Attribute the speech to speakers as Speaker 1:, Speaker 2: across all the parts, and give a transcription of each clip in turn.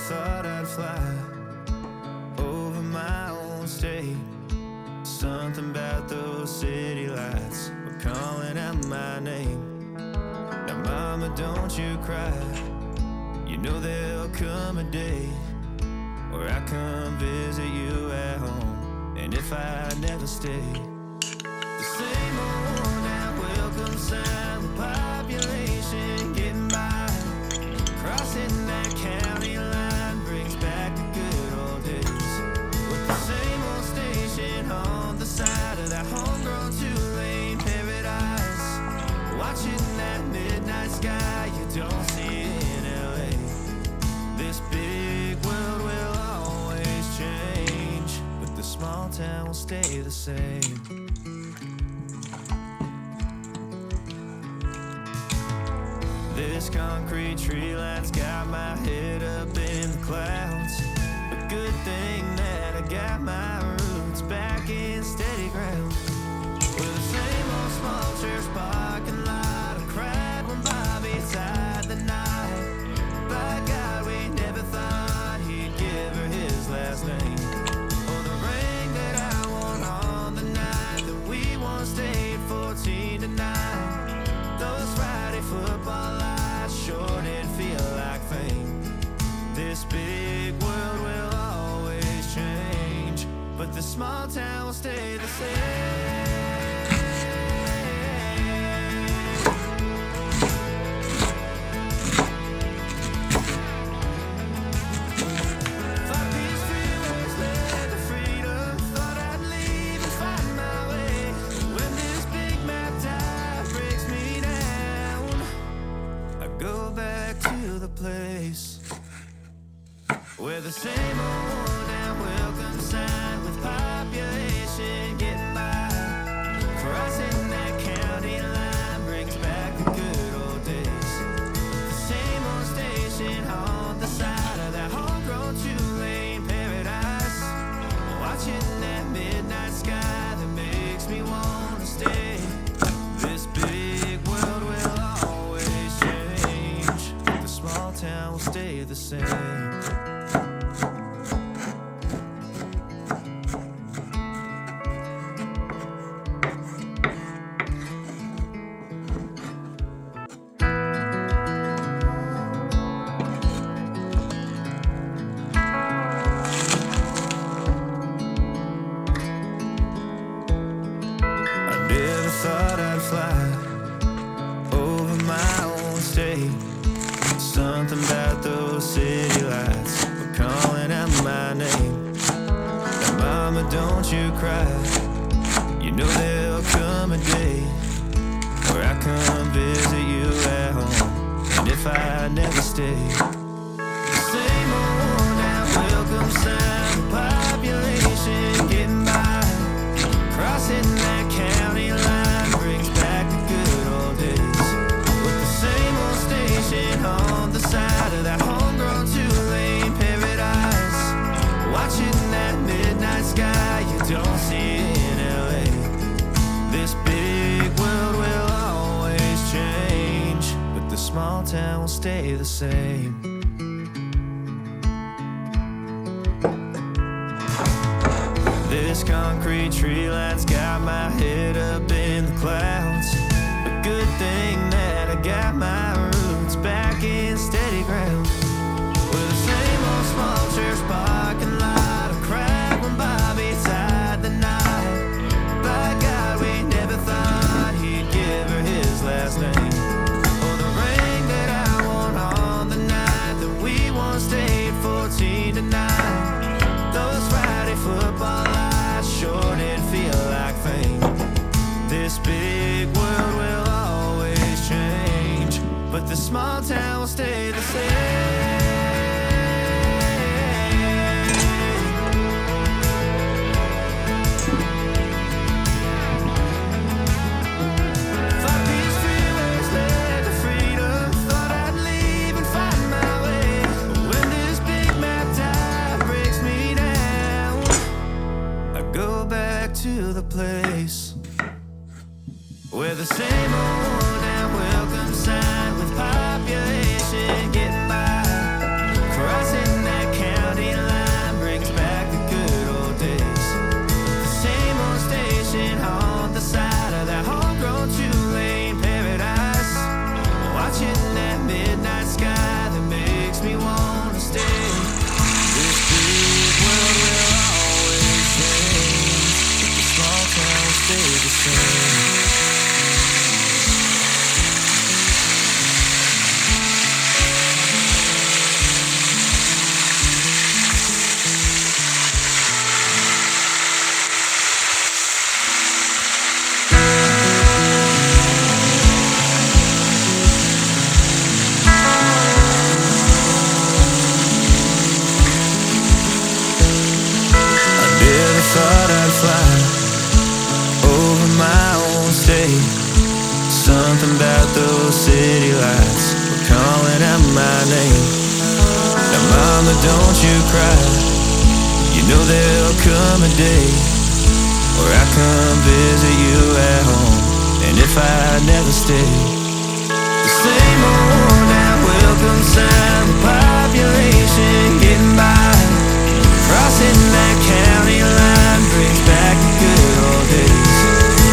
Speaker 1: thought I'd fly over my own state. Something about those city lights were calling out my name. Now mama, don't you cry, you know there'll come a day where I come visit you at home. And if I never stay, the same old now welcome sign with population getting by, crossing that county line brings back the good old days, with the same old station on the side of that homegrown two-lane paradise, watching that midnight sky you don't see in LA. This big world will always change, but the small town will stay the same. This concrete tree line's got my head up in the clouds. A good thing that I got my roots back in steady ground. With the same old small church parking lot, I cried when Bobby tied the knot. By God, we never thought he'd give her his last name, or the ring that I won on the night that we once stayed 14 to 9. Those Friday football lights sure did feel like fame. This big world will always change, but the small town will stay the same. Place where the same old and welcome sign with population getting by, crossing that county line brings back the good old days. The same old station on the side of that homegrown two-lane paradise, watching that midnight sky that makes me want to stay. This big world will always change, but the small town will stay the same. Thought I'd fly over my own state. Something about those city lights were calling out my name. Now mama, don't you cry, you know there'll come a day where I come visit you at home. And if I never stay, the same old now welcome sign, population getting by, crossing that county line brings back the good old days, with the same old station on the side of that homegrown two-lane paradise, watching that midnight sky you don't see in LA. This big world will always change, but the small town will stay the same. This concrete tree line's got my head up in the clouds. A good thing that I got my roots back in steady ground. With the same old small church parking lot, I cried when Bobby tied the knot. By God, we never thought he'd give her his last name, or the ring that I won on the night that we once stayed 14 to 9. Those Friday football lights sure did feel like fame. This big world will always change, but the small town will stay the same. To the place where the same old and welcome sign with population getting by, crossing that thought I'd fly over my own state. Something about those city lights were calling out my name. Now mama, don't you cry, you know there'll come a day where I come visit you at home. And if I never stay, the same old worn-out welcome sign, the population getting by, crossing that county line brings back the good old days,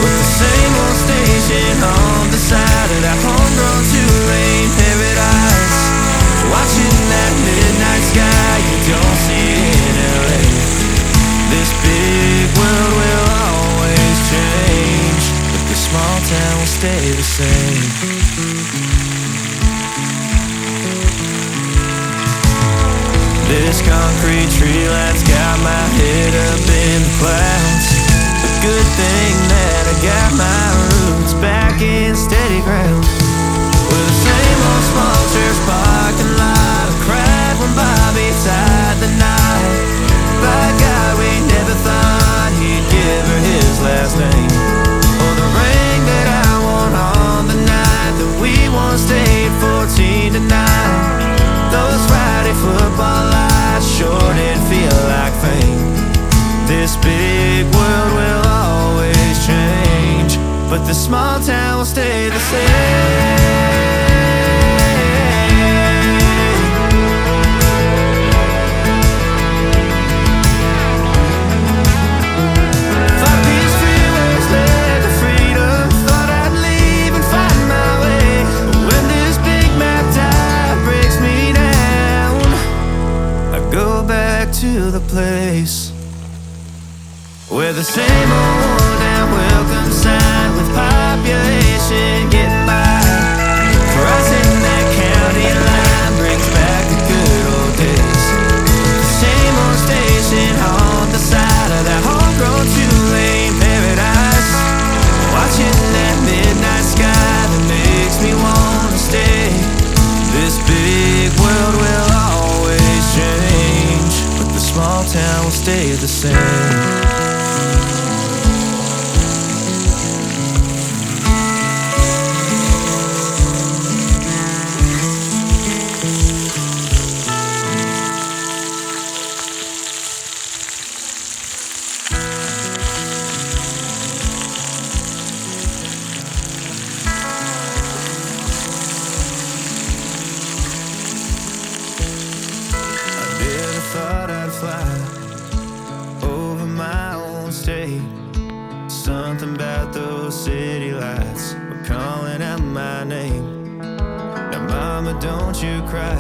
Speaker 1: with the same old station on the side of that homegrown two-lane paradise, watching that midnight sky you don't see in LA. This big world will always change, but the small town will stay the same. This concrete tree line's got my head up in the clouds. A good thing that I got my roots back in steady ground. With the same old small church parking lot, I cried when Bobby tied the knot. By God, we never thought he'd give her his last name, or the ring that I won on the night that we once stayed 14 to 9. Those Friday football lights sure did feel like fame. This big world will always change, but the small town will stay the same. To the place where the same old worn-out welcome sign with population getting by, crossing that county line brings back the good old days. The same old station on the side of that homegrown two-lane paradise, watching that midnight sky that makes me wanna stay. This big world will always change, the small town will stay the same. Thought I'd fly over my own state. Something about those city lights were calling out my name. Now mama, don't you cry,